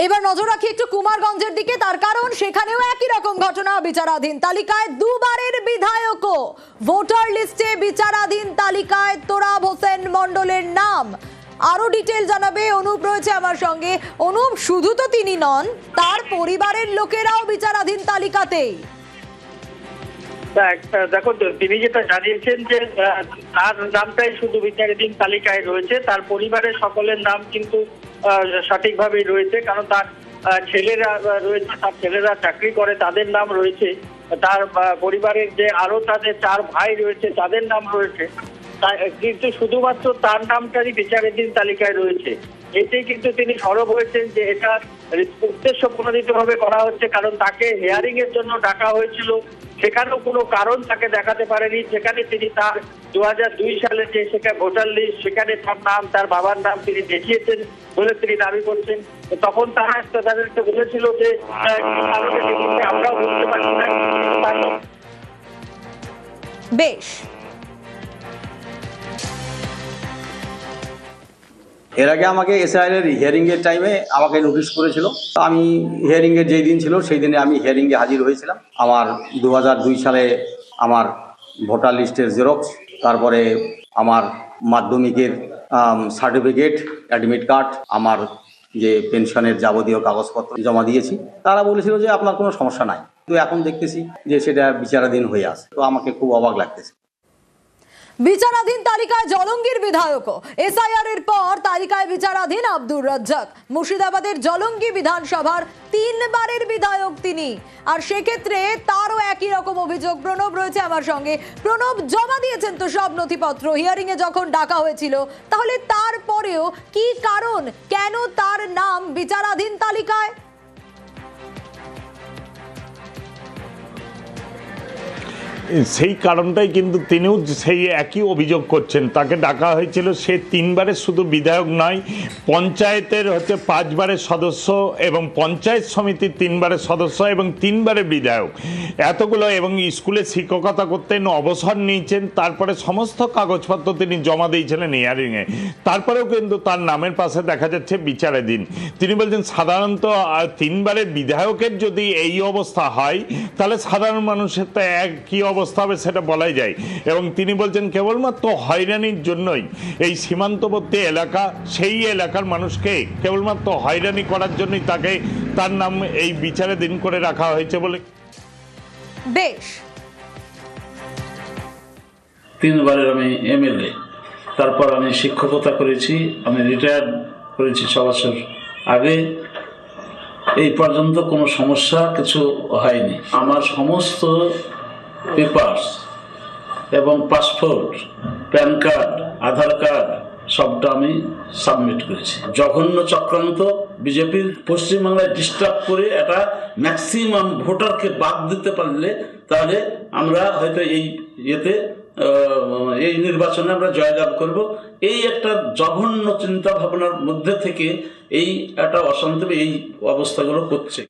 এবার নজর রাখি একটু কুমারগঞ্জের দিকে, তার কারণ সেখানেও একই রকম ঘটনা। বিচারাধীন তালিকায় দুবারের বিধায়কও ভোটার লিস্টে বিচারাধীন তালিকায় তোরাব হোসেন মণ্ডলের নাম। আরো ডিটেল জানাবে অনুপ, রয়েছে আমার সঙ্গে। অনুপ, শুধু তো তিনি নন, তার পরিবারের লোকেরাও বিচারাধীন তালিকাতেই। দেখো, তিনি যেটা জানিয়েছেন যে তার নামটাই শুধু বিচারাধীন তালিকায় রয়েছে, তার পরিবারের সকলের নাম কিন্তু সঠিকভাবেই রয়েছে। কারণ তার ছেলেরা রয়েছে, তার ছেলেরা চাকরি করে, তাদের নাম রয়েছে। তার পরিবারের যে আরো তাদের 4 ভাই রয়েছে, তাদের নাম রয়েছে, কিন্তু শুধুমাত্র তার নামটাই বিচারাধীন তালিকায় রয়েছে। এতেই কিন্তু তিনি সরব হয়েছেন যে এটা উদ্দেশ্য প্রণোদিতভাবে করা হচ্ছে। কারণ তাকে হিয়ারিং এর জন্য ডাকা হয়েছিল, সেখানেও কোনো কারণ তাকে দেখাতে পারেনি। সেখানে তিনি তার 2002 সালে যে সেখানে ভোটার লিস্ট, সেখানে তার নাম, তার বাবার নাম তিনি দেখিয়েছেন বলে তিনি দাবি করছেন। তখন তাদেরকে বলেছিল যে আমরাও বুঝতে পারছি না। বেশ, এর আগে আমাকে এসআইআর এর হিয়ারিং এর টাইমে আমাকে নোটিশ করেছিল। আমি হিয়ারিং এর যেই দিন ছিল সেই দিনে আমি হিয়ারিং এ হাজির হয়েছিলাম। আমার 2002 সালে আমার ভোটার লিস্টের জেরক্স, তারপরে আমার মাধ্যমিকের সার্টিফিকেট, অ্যাডমিট কার্ড, আমার যে পেনশনের যাবতীয় কাগজপত্র জমা দিয়েছি। তারা বলেছিল যে আপনার কোনো সমস্যা নাই, কিন্তু এখন দেখতেছি যে সেটা বিচারাধীন হয়ে আছে। তো আমাকে খুব অবাক লাগতেছে। বিচারাধীন তালিকায় জলঙ্গির বিধায়কও। এসআইআর এর পর তালিকায় বিচারাধীন আব্দুর রাজ্জাক। মুর্শিদাবাদের জলঙ্গি বিধানসভার 3 বারের বিধায়ক তিনি, আর সেক্ষেত্রে তারও একই রকম অভিযোগ। প্রণব রয়েছে আমার সঙ্গে। প্রণব, জমা দিয়েছেন তো সব নথিপত্র হিয়ারিং এ যখন ডাকা হয়েছিল, তাহলে তারপরেও কি কারণ, কেন তার নাম বিচারাধীন তালিকায়? সেই কারণটাই কিন্তু তিনিও সেই একই অভিযোগ করছেন। তাকে ডাকা হয়েছিল, সে 3 বারের শুধু বিধায়ক নয়, পঞ্চায়েতের 5 বারের সদস্য এবং পঞ্চায়েত সমিতির 3 বারের সদস্য এবং 3 বারের বিধায়ক, এতগুলো। এবং স্কুলে শিক্ষকতা করতেন, অবসর নিয়েছেন, তারপরে সমস্ত কাগজপত্র তিনি জমা দিয়েছিলেন হিয়ারিংয়ে। তারপরেও কিন্তু তার নামের পাশে দেখা যাচ্ছে বিচারাধীন। তিনি বলছেন সাধারণত 3 বারের বিধায়কের যদি এই অবস্থা হয়, তাহলে সাধারণ মানুষের তো কি অবস্থা হবে সেটা বলাই যায়। এবং তিনি বলছেন কেবলমাত্র হয়রানির জন্যই এই সীমান্তবর্তী এলাকা, সেই এলাকার মানুষকে কেবলমাত্র হয়রানি করার জন্যই তার নাম এই বিচারাধীন করে রাখা হয়েছে বলে। বেশ, 3 বারের আমি এমএলএ, তারপর আমি শিক্ষকতা করেছি, আমি রিটায়ার করেছি 6 বছর আগে। এই পর্যন্ত কোনো সমস্যা কিছু হয়নি। আমার সমস্ত পেপারস এবং পাসপোর্ট, প্যান কার্ড, আধার কার্ড সবটা আমি সাবমিট করেছি। জঘন্য চক্রান্ত বিজেপির পশ্চিমবাংলায় ডিস্টার্ব করে একটা ম্যাক্সিমাম ভোটারকে বাদ দিতে পারলে তাহলে আমরা হয়তো এই নির্বাচনে আমরা জয়লাভ করব। এই একটা জঘন্য চিন্তা ভাবনার মধ্যে থেকে এই একটা অশান্তি, এই অবস্থাগুলো করছে।